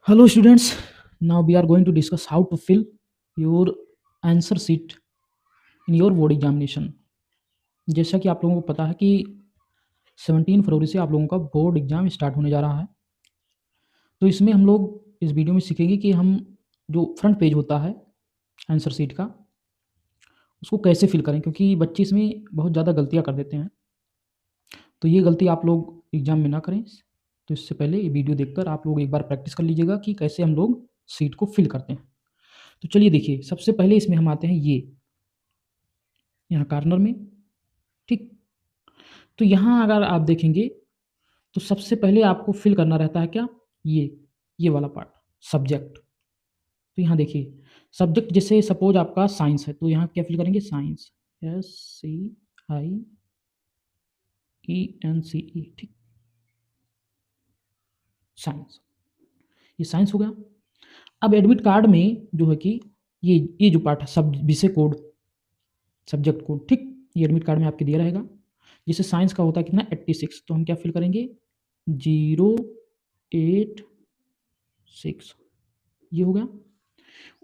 Hello students, now we are going to discuss how to fill your answer sheet in your board examination। जैसा कि आप लोगों को पता है कि 17 फरवरी से आप लोगों का बोर्ड एग्ज़ाम स्टार्ट होने जा रहा है। तो इसमें हम लोग इस वीडियो में सीखेंगे कि हम जो फ्रंट पेज होता है आंसर शीट का, उसको कैसे फिल करें, क्योंकि बच्चे इसमें बहुत ज़्यादा गलतियाँ कर देते हैं। तो ये गलती आप लोग एग्ज़ाम में ना करें। तो इससे पहले ये वीडियो देखकर आप लोग एक बार प्रैक्टिस कर लीजिएगा कि कैसे हम लोग शीट को फिल करते हैं। तो चलिए देखिए, सबसे पहले इसमें हम आते हैं यहाँ कॉर्नर में, ठीक। तो यहाँ अगर आप देखेंगे तो सबसे पहले आपको फिल करना रहता है क्या, ये वाला पार्ट, सब्जेक्ट। तो यहाँ देखिए, सब्जेक्ट जैसे सपोज आपका साइंस है तो यहाँ क्या फिल करेंगे, साइंस, SCIENCE, ठीक, साइंस, ये साइंस हो गया। अब एडमिट कार्ड में जो है कि ये जो पार्ट है, सब विषय कोड, सब्जेक्ट कोड, ठीक, ये एडमिट कार्ड में आपके दिया रहेगा। जैसे साइंस का होता है कितना, 86, तो हम क्या फिल करेंगे, 086, ये हो गया।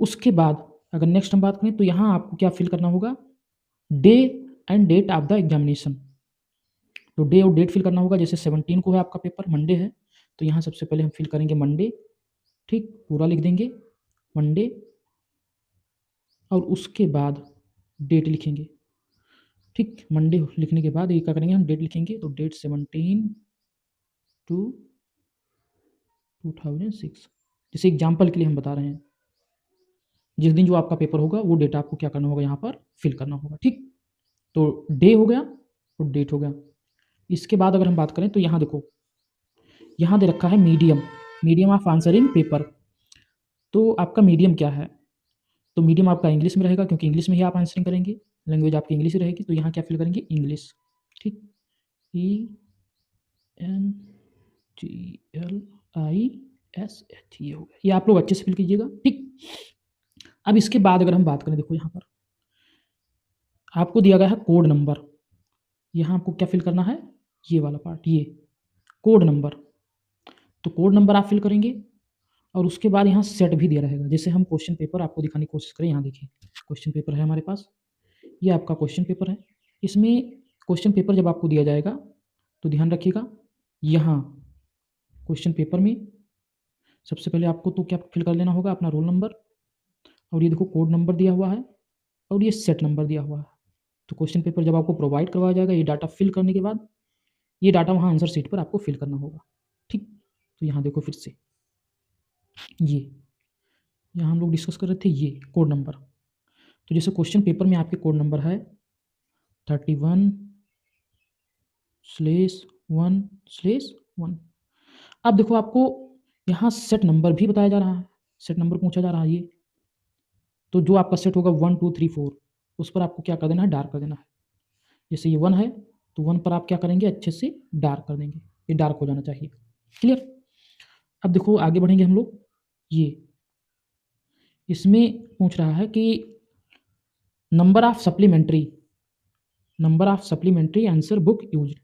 उसके बाद अगर नेक्स्ट हम बात करें तो यहाँ आपको क्या फिल करना होगा, day and date of the examination. तो डे और डेट फिल करना होगा। जैसे 17 को है आपका पेपर, मंडे है, तो यहाँ सबसे पहले हम फिल करेंगे मंडे, ठीक, पूरा लिख देंगे मंडे, और उसके बाद डेट लिखेंगे, ठीक। मंडे लिखने के बाद ये क्या करेंगे, हम डेट लिखेंगे, तो डेट 17/2/2006। जैसे एग्जाम्पल के लिए हम बता रहे हैं, जिस दिन जो आपका पेपर होगा वो डेट आपको क्या करना होगा, यहाँ पर फिल करना होगा, ठीक। तो डे हो गया और डेट हो गया। इसके बाद अगर हम बात करें तो यहाँ देखो, यहाँ दे रखा है मीडियम ऑफ आंसरिंग पेपर। तो आपका मीडियम क्या है, तो मीडियम आपका इंग्लिश में रहेगा, क्योंकि इंग्लिश में ही आप आंसरिंग करेंगे, लैंग्वेज आपकी इंग्लिश ही रहेगी। तो यहाँ क्या फिल करेंगे, इंग्लिश, ठीक, ENGLISH, ये हो गया। ये आप लोग अच्छे से फिल कीजिएगा, ठीक। अब इसके बाद अगर हम बात करें, देखो यहाँ पर आपको दिया गया है कोड नंबर। यहाँ आपको क्या फिल करना है, ये वाला पार्ट, ये कोड नंबर। तो कोड नंबर आप फिल करेंगे, और उसके बाद यहाँ सेट भी दिया रहेगा। जैसे हम क्वेश्चन पेपर आपको दिखाने की कोशिश करें, यहाँ देखिए क्वेश्चन पेपर है हमारे पास, ये आपका क्वेश्चन पेपर है। इसमें क्वेश्चन पेपर जब आपको दिया जाएगा तो ध्यान रखिएगा, यहाँ क्वेश्चन पेपर में सबसे पहले आपको तो क्या फिल कर लेना होगा, अपना रोल नंबर, और ये देखो कोड नंबर दिया हुआ है, और ये सेट नंबर दिया हुआ है। तो क्वेश्चन पेपर जब आपको प्रोवाइड करवाया जाएगा, ये डाटा फिल करने के बाद ये डाटा वहाँ आंसर शीट पर आपको फिल करना होगा, ठीक। तो यहाँ देखो फिर से, ये यहाँ हम लोग डिस्कस कर रहे थे ये कोड नंबर। तो जैसे क्वेश्चन पेपर में आपके कोड नंबर है 31/1/1। अब देखो आपको यहाँ सेट नंबर भी बताया जा रहा है, सेट नंबर पूछा जा रहा है ये। तो जो आपका सेट होगा 1 2 3 4, उस पर आपको क्या कर देना है, डार्क कर देना है। जैसे ये 1 है तो 1 पर आप क्या करेंगे, अच्छे से डार्क कर देंगे, ये डार्क हो जाना चाहिए, क्लियर। अब देखो आगे बढ़ेंगे हम लोग, ये इसमें पूछ रहा है कि number of supplementary answer book use.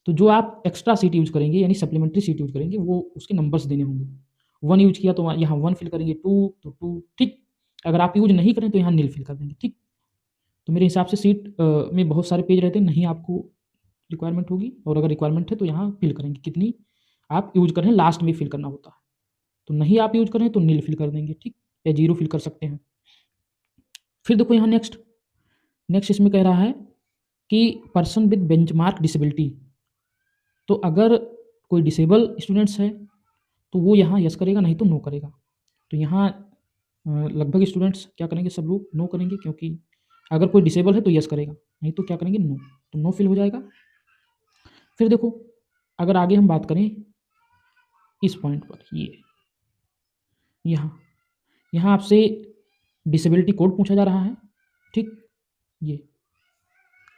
तो जो आप एक्स्ट्रा सीट यूज करेंगे, यानी सप्लीमेंट्री सीट यूज करेंगे, वो उसके नंबर्स देने होंगे। 1 यूज किया तो यहाँ 1 फिल करेंगे, 2 तो 2, ठीक। अगर आप यूज नहीं करें तो यहाँ नील फिल कर देंगे, ठीक। तो मेरे हिसाब से सीट में बहुत सारे पेज रहते हैं, नहीं आपको रिक्वायरमेंट होगी, और अगर रिक्वायरमेंट है तो यहाँ फिल करेंगे कितनी आप यूज कर रहे हैं, लास्ट में फिल करना होता है। तो नहीं आप यूज करें तो नील फिल कर देंगे, ठीक, या 0 फिल कर सकते हैं। फिर देखो यहाँ नेक्स्ट इसमें कह रहा है कि पर्सन विद बेंचमार्क डिसेबिलिटी। तो अगर कोई डिसेबल स्टूडेंट्स है तो वो यहाँ यस करेगा, नहीं तो नो करेगा। तो यहाँ लगभग स्टूडेंट्स क्या करेंगे, सब लोग नो करेंगे, क्योंकि अगर कोई डिसेबल है तो यस करेगा, नहीं तो क्या करेंगे, नो। तो नो फिल हो जाएगा। फिर देखो अगर आगे हम बात करें इस पॉइंट पर, ये यहाँ आपसे डिसेबिलिटी कोड पूछा जा रहा है, ठीक, ये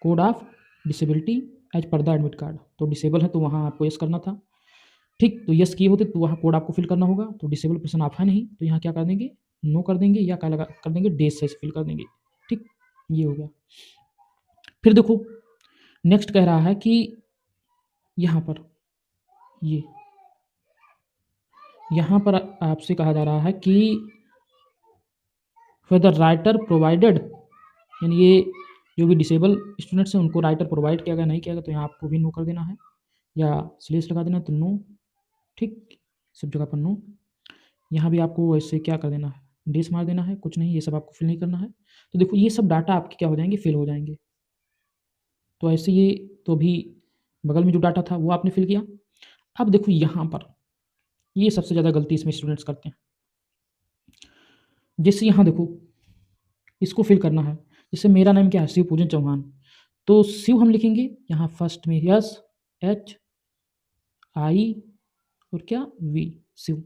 code of disability as per the admit card. तो डिसेबल है तो वहाँ आपको यस करना था, ठीक। तो यस किए होते तो वहाँ कोड आपको फिल करना होगा। तो डिसेबल पर्सन आप है नहीं, तो यहाँ क्या कर देंगे, नो कर देंगे, या क्या लगा कर देंगे, डेज से फिल कर देंगे, ठीक, ये हो गया। फिर देखो नेक्स्ट कह रहा है कि यहाँ पर यहाँ पर आपसे कहा जा रहा है कि वेदर राइटर प्रोवाइडेड, यानी ये जो भी डिसेबल स्टूडेंट्स हैं उनको राइटर प्रोवाइड किया गया नहीं किया गया, तो यहाँ आपको भी नो कर देना है या स्लेश लगा देना, तो नो। ठीक, सब जगह पर नो। यहाँ भी आपको ऐसे क्या कर देना है, डेस मार देना है, कुछ नहीं, ये सब आपको फिल नहीं करना है। तो देखो ये सब डाटा आपके क्या हो जाएंगे, फिल हो जाएंगे। तो ऐसे ये तो अभी बगल में जो डाटा था वो आपने फिल किया। अब देखो यहाँ पर ये सबसे ज़्यादा गलती इसमें स्टूडेंट्स करते हैं। जैसे यहाँ देखो इसको फिल करना है, जैसे मेरा नाम क्या है, शिव पूजन चौहान, तो शिव हम लिखेंगे यहाँ फर्स्ट में यस एच आई और क्या वी, शिव।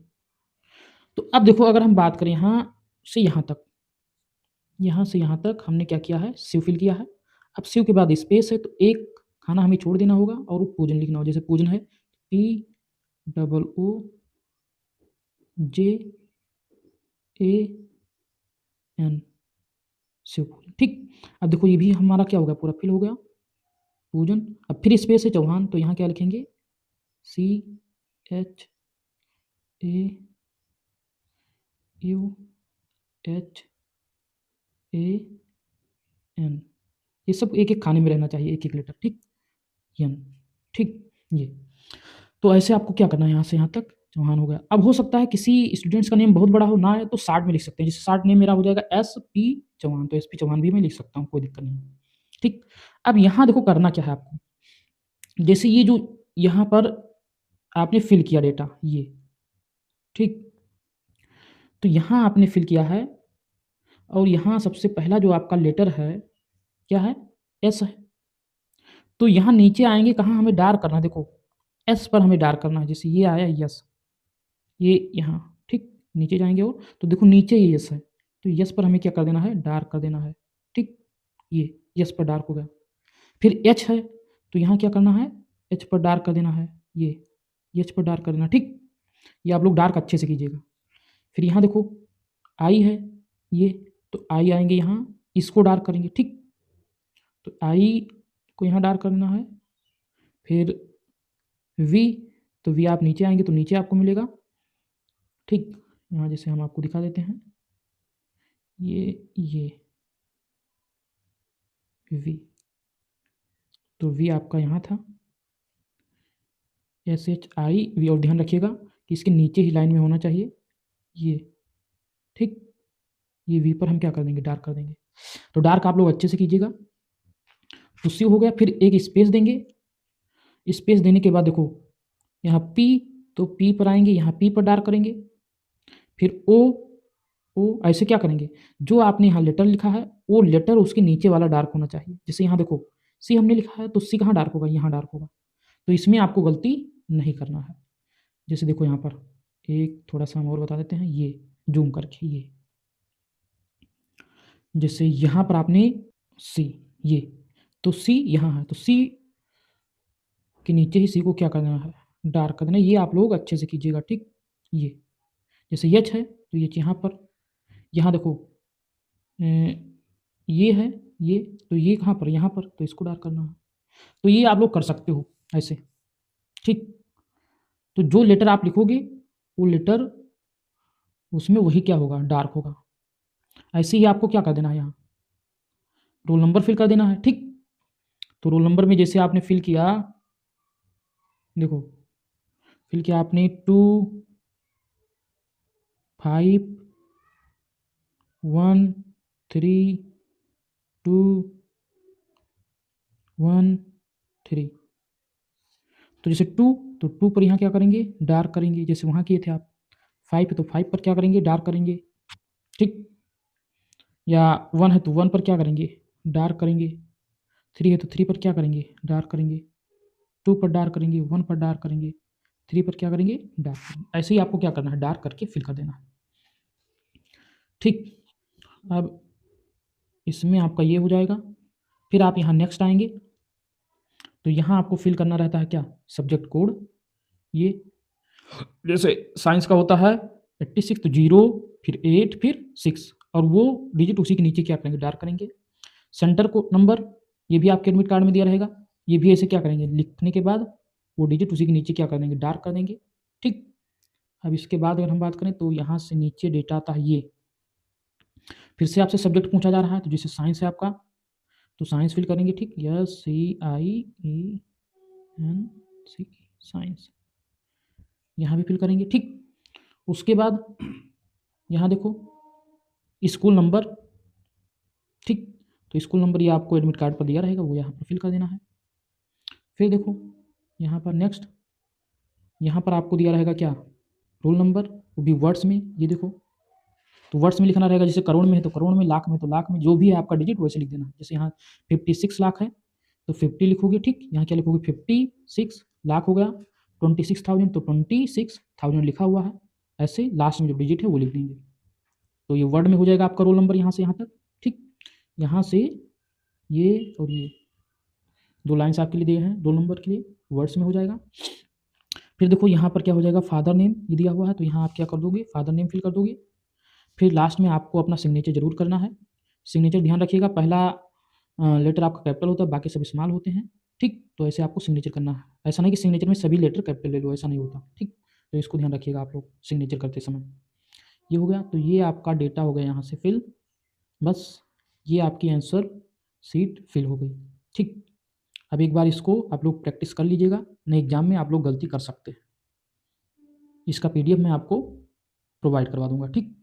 तो अब देखो अगर हम बात करें यहाँ से यहाँ तक, यहाँ से यहाँ तक हमने क्या किया है, शिव फिल किया है। अब शिव के बाद स्पेस है तो एक खाना हमें छोड़ देना होगा और वो पूजन लिखना होगा। जैसे पूजन है POOJAN, शिव पूजन। ठीक, अब देखो ये भी हमारा क्या हो गया, पूरा फिल हो गया पूजन। अब फिर स्पेस है चौहान, तो यहाँ क्या लिखेंगे CHAUHAN, ये सब एक एक खाने में रहना चाहिए, एक एक लेटर। ठीक, यन। ठीक, ये तो ऐसे आपको क्या करना है, यहाँ से यहाँ तक चौहान हो गया। अब हो सकता है किसी स्टूडेंट्स का नेम बहुत बड़ा हो ना है, तो शार्ट में लिख सकते हैं। जैसे शार्ट नेम मेरा हो जाएगा SP चौहान, तो SP चौहान भी मैं लिख सकता हूँ, कोई दिक्कत नहीं है। ठीक, अब यहाँ देखो करना क्या है आपको, जैसे ये जो यहाँ पर आपने फिल किया डेटा ये, ठीक, तो यहाँ आपने फिल किया है और यहाँ सबसे पहला जो आपका लेटर है क्या है, S है। तो यहाँ नीचे आएंगे कहाँ, हमें डार्क करना है, देखो S पर हमें डार्क करना है। जैसे ये आया यस, ये यहाँ, ठीक, नीचे जाएंगे और तो देखो नीचे ये यस है, तो यस पर हमें क्या कर देना है, डार्क कर देना है। ठीक, ये यस पर डार्क हो गया। फिर एच है तो यहाँ क्या करना है, एच पर डार्क कर देना है, ये एच पर डार्क कर देना। ठीक, ये आप लोग डार्क अच्छे से कीजिएगा। फिर यहाँ देखो आई है ये, तो आई आएंगे यहाँ, इसको डार्क करेंगे। ठीक, तो आई को यहाँ डार्क करना है। फिर वी, तो वी आप नीचे आएंगे तो नीचे आपको मिलेगा। ठीक, यहाँ जैसे हम आपको दिखा देते हैं, ये वी, तो वी आपका यहाँ था SHIV, और ध्यान रखिएगा कि इसके नीचे ही लाइन में होना चाहिए ये। ठीक, ये वी पर हम क्या कर देंगे, डार्क कर देंगे। तो डार्क आप लोग अच्छे से कीजिएगा। तो सी हो गया, फिर एक स्पेस देंगे। स्पेस देने के बाद देखो यहाँ P, तो P पर आएंगे, यहाँ P पर डार्क करेंगे। फिर O ऐसे क्या करेंगे, जो आपने यहाँ लेटर लिखा है वो लेटर उसके नीचे वाला डार्क होना चाहिए। जैसे यहाँ देखो सी हमने लिखा है तो सी कहाँ डार्क होगा, यहाँ डार्क होगा। तो इसमें आपको गलती नहीं करना है। जैसे देखो यहाँ पर एक थोड़ा सा हम और बता देते हैं, ये जूम करके, ये जैसे यहाँ पर आपने सी, ये तो सी यहाँ है, तो सी के नीचे ही सी को क्या करना है, डार्क कर देना। ये आप लोग अच्छे से कीजिएगा। ठीक, ये जैसे एच है तो ये यहाँ पर, यहाँ देखो ये है ये, तो ये कहाँ पर, यहाँ पर, तो इसको डार्क करना है। तो ये आप लोग कर सकते हो ऐसे। ठीक, तो जो लेटर आप लिखोगे वो लेटर उसमें वही क्या होगा, डार्क होगा। ऐसे ही आपको क्या कर देना है, यहाँ रोल नंबर फिल कर देना है। ठीक, तो रोल नंबर में जैसे आपने फिल किया, देखो फिल किया आपने 2 5 1 3 2 1 3, तो जैसे 2, तो 2 पर यहाँ क्या करेंगे, डार्क करेंगे। जैसे वहाँ किए थे आप 5 है तो 5 पर क्या करेंगे, डार्क करेंगे। ठीक, या 1 है तो 1 पर क्या करेंगे, डार्क करेंगे। 3 है तो 3 पर क्या करेंगे, डार्क करेंगे। 2 पर डार्क करेंगे, 1 पर डार्क करेंगे, 3 पर क्या करेंगे, डार्क करेंगे। ऐसे ही आपको क्या करना है, डार्क करके फिल कर देना है। ठीक, अब इसमें आपका ये हो जाएगा। फिर आप यहाँ नेक्स्ट आएंगे तो यहाँ आपको फिल करना रहता है क्या, सब्जेक्ट कोड। ये जैसे साइंस का होता है 86, तो 0 फिर 8 फिर 6, और वो डिजिट उसी के नीचे क्या करेंगे, डार्क करेंगे। सेंटर को नंबर, ये भी आपके एडमिट कार्ड में दिया रहेगा, ये भी ऐसे क्या करेंगे, लिखने के बाद वो डिजिट उसी के नीचे क्या कर देंगे, डार्क कर देंगे। ठीक, अब इसके बाद अगर हम बात करें तो यहाँ से नीचे डेटा आता है ये, फिर से आपसे सब्जेक्ट पूछा जा रहा है, तो जैसे साइंस है आपका तो साइंस फिल करेंगे, ठीक, SCIENC साइंस, यहाँ भी फिल करेंगे, ठीक। उसके बाद यहाँ देखो स्कूल नंबर, ठीक, तो स्कूल नंबर ये आपको एडमिट कार्ड पर दिया रहेगा, वो यहाँ पर फिल कर देना है। फिर देखो यहाँ पर नेक्स्ट, यहाँ पर आपको दिया रहेगा क्या, रोल नंबर, वो भी वर्ड्स में, ये देखो तो वर्ड्स में लिखना रहेगा, जैसे करोड़ में है तो करोड़ में, लाख में तो लाख में, जो भी है आपका डिजिट वैसे लिख देना। जैसे यहाँ 56 लाख है तो 50 लिखोगे, ठीक, यहाँ क्या लिखोगे 56 लाख हो गया, 26,000 तो 26,000 लिखा हुआ है, ऐसे लास्ट में जो डिजिट है वो लिख देंगे। तो ये वर्ड में हो जाएगा आपका रोल नंबर यहाँ से यहाँ तक, ठीक। यहाँ से ये और ये 2 लाइन्स आपके लिए दिए हैं रोल नंबर के लिए, वर्ड्स में हो जाएगा। फिर देखो यहाँ पर क्या हो जाएगा, फादर नेम ये दिया हुआ है तो यहाँ आप क्या कर दोगे, फादर नेम फिल कर दोगे। फिर लास्ट में आपको अपना सिग्नेचर जरूर करना है। सिग्नेचर ध्यान रखिएगा, पहला लेटर आपका कैपिटल होता है, बाकी सब स्मॉल होते हैं, ठीक। तो ऐसे आपको सिग्नेचर करना है, ऐसा नहीं कि सिग्नेचर में सभी लेटर कैपिटल ले लो, ऐसा नहीं होता, ठीक। तो इसको ध्यान रखिएगा आप लोग सिग्नेचर करते समय। ये हो गया, तो ये आपका डेटा हो गया यहाँ से फिल, बस ये आपकी आंसर सीट फिल हो गई, ठीक। अब एक बार इसको आप लोग प्रैक्टिस कर लीजिएगा, नहीं एग्जाम में आप लोग गलती कर सकते हैं। इसका PDF मैं आपको प्रोवाइड करवा दूंगा, ठीक।